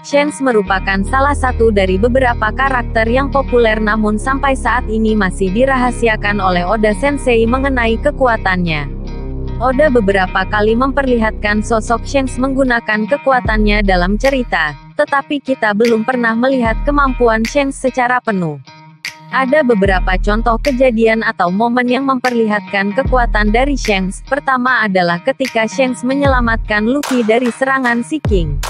Shanks merupakan salah satu dari beberapa karakter yang populer namun sampai saat ini masih dirahasiakan oleh Oda Sensei mengenai kekuatannya. Oda beberapa kali memperlihatkan sosok Shanks menggunakan kekuatannya dalam cerita, tetapi kita belum pernah melihat kemampuan Shanks secara penuh. Ada beberapa contoh kejadian atau momen yang memperlihatkan kekuatan dari Shanks. Pertama adalah ketika Shanks menyelamatkan Luffy dari serangan Sea King.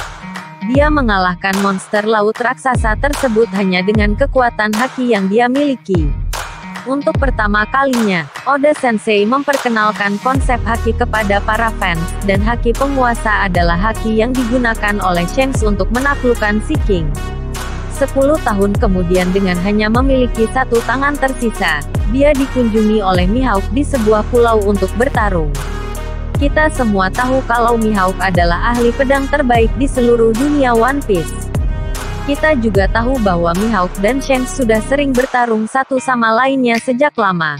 Dia mengalahkan monster laut raksasa tersebut hanya dengan kekuatan haki yang dia miliki. Untuk pertama kalinya, Oda Sensei memperkenalkan konsep haki kepada para fans, dan haki penguasa adalah haki yang digunakan oleh Shanks untuk menaklukkan Sea King. 10 tahun kemudian dengan hanya memiliki satu tangan tersisa, dia dikunjungi oleh Mihawk di sebuah pulau untuk bertarung. Kita semua tahu kalau Mihawk adalah ahli pedang terbaik di seluruh dunia One Piece. Kita juga tahu bahwa Mihawk dan Shanks sudah sering bertarung satu sama lainnya sejak lama.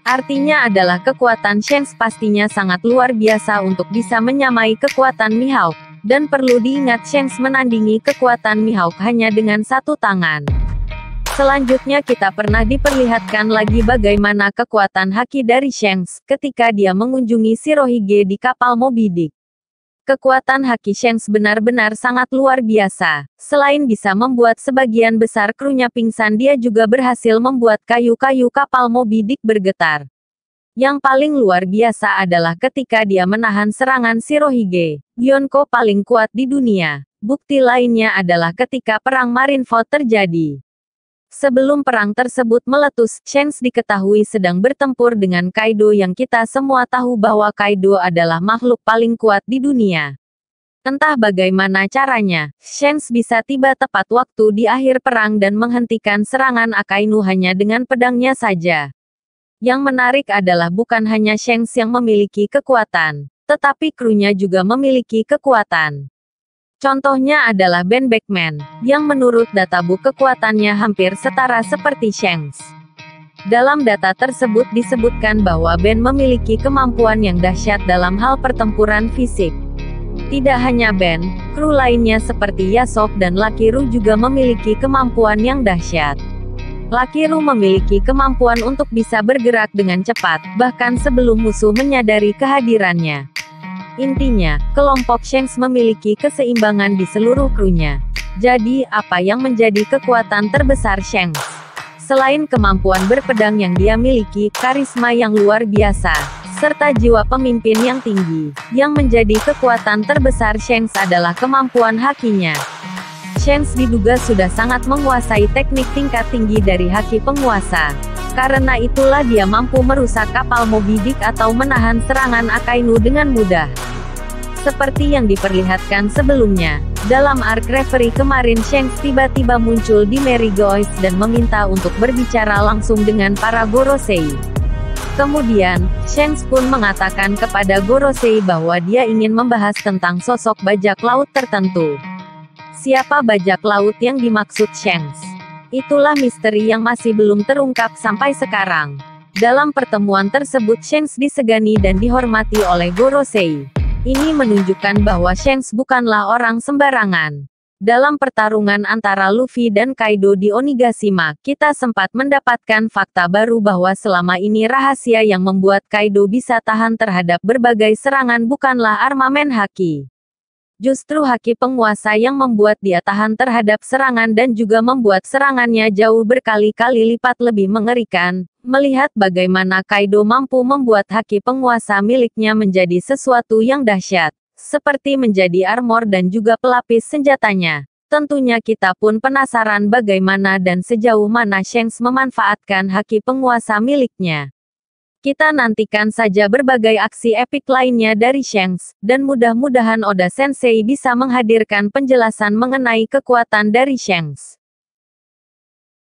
Artinya adalah kekuatan Shanks pastinya sangat luar biasa untuk bisa menyamai kekuatan Mihawk. Dan perlu diingat Shanks menandingi kekuatan Mihawk hanya dengan satu tangan. Selanjutnya kita pernah diperlihatkan lagi bagaimana kekuatan haki dari Shanks, ketika dia mengunjungi Shirohige di kapal Moby Dick. Kekuatan haki Shanks benar-benar sangat luar biasa. Selain bisa membuat sebagian besar krunya pingsan, dia juga berhasil membuat kayu-kayu kapal Moby Dick bergetar. Yang paling luar biasa adalah ketika dia menahan serangan Shirohige, Yonko paling kuat di dunia. Bukti lainnya adalah ketika perang Marineford terjadi. Sebelum perang tersebut meletus, Shanks diketahui sedang bertempur dengan Kaido yang kita semua tahu bahwa Kaido adalah makhluk paling kuat di dunia. Entah bagaimana caranya, Shanks bisa tiba tepat waktu di akhir perang dan menghentikan serangan Akainu hanya dengan pedangnya saja. Yang menarik adalah bukan hanya Shanks yang memiliki kekuatan, tetapi krunya juga memiliki kekuatan. Contohnya adalah Ben Beckman, yang menurut databook kekuatannya hampir setara seperti Shanks. Dalam data tersebut disebutkan bahwa Ben memiliki kemampuan yang dahsyat dalam hal pertempuran fisik. Tidak hanya Ben, kru lainnya seperti Yasop dan Lakiru juga memiliki kemampuan yang dahsyat. Lakiru memiliki kemampuan untuk bisa bergerak dengan cepat, bahkan sebelum musuh menyadari kehadirannya. Intinya, kelompok Shanks memiliki keseimbangan di seluruh krunya. Jadi, apa yang menjadi kekuatan terbesar Shanks? Selain kemampuan berpedang yang dia miliki, karisma yang luar biasa, serta jiwa pemimpin yang tinggi, yang menjadi kekuatan terbesar Shanks adalah kemampuan hakinya. Shanks diduga sudah sangat menguasai teknik tingkat tinggi dari haki penguasa. Karena itulah dia mampu merusak kapal Moby Dick atau menahan serangan Akainu dengan mudah. Seperti yang diperlihatkan sebelumnya, dalam arc reverie kemarin Shanks tiba-tiba muncul di Marigold dan meminta untuk berbicara langsung dengan para Gorosei. Kemudian, Shanks pun mengatakan kepada Gorosei bahwa dia ingin membahas tentang sosok bajak laut tertentu. Siapa bajak laut yang dimaksud Shanks? Itulah misteri yang masih belum terungkap sampai sekarang. Dalam pertemuan tersebut Shanks disegani dan dihormati oleh Gorosei. Ini menunjukkan bahwa Shanks bukanlah orang sembarangan. Dalam pertarungan antara Luffy dan Kaido di Onigashima, kita sempat mendapatkan fakta baru bahwa selama ini rahasia yang membuat Kaido bisa tahan terhadap berbagai serangan bukanlah armamen haki. Justru haki penguasa yang membuat dia tahan terhadap serangan dan juga membuat serangannya jauh berkali-kali lipat lebih mengerikan. Melihat bagaimana Kaido mampu membuat haki penguasa miliknya menjadi sesuatu yang dahsyat, seperti menjadi armor dan juga pelapis senjatanya. Tentunya kita pun penasaran bagaimana dan sejauh mana Shanks memanfaatkan haki penguasa miliknya. Kita nantikan saja berbagai aksi epik lainnya dari Shanks, dan mudah-mudahan Oda Sensei bisa menghadirkan penjelasan mengenai kekuatan dari Shanks.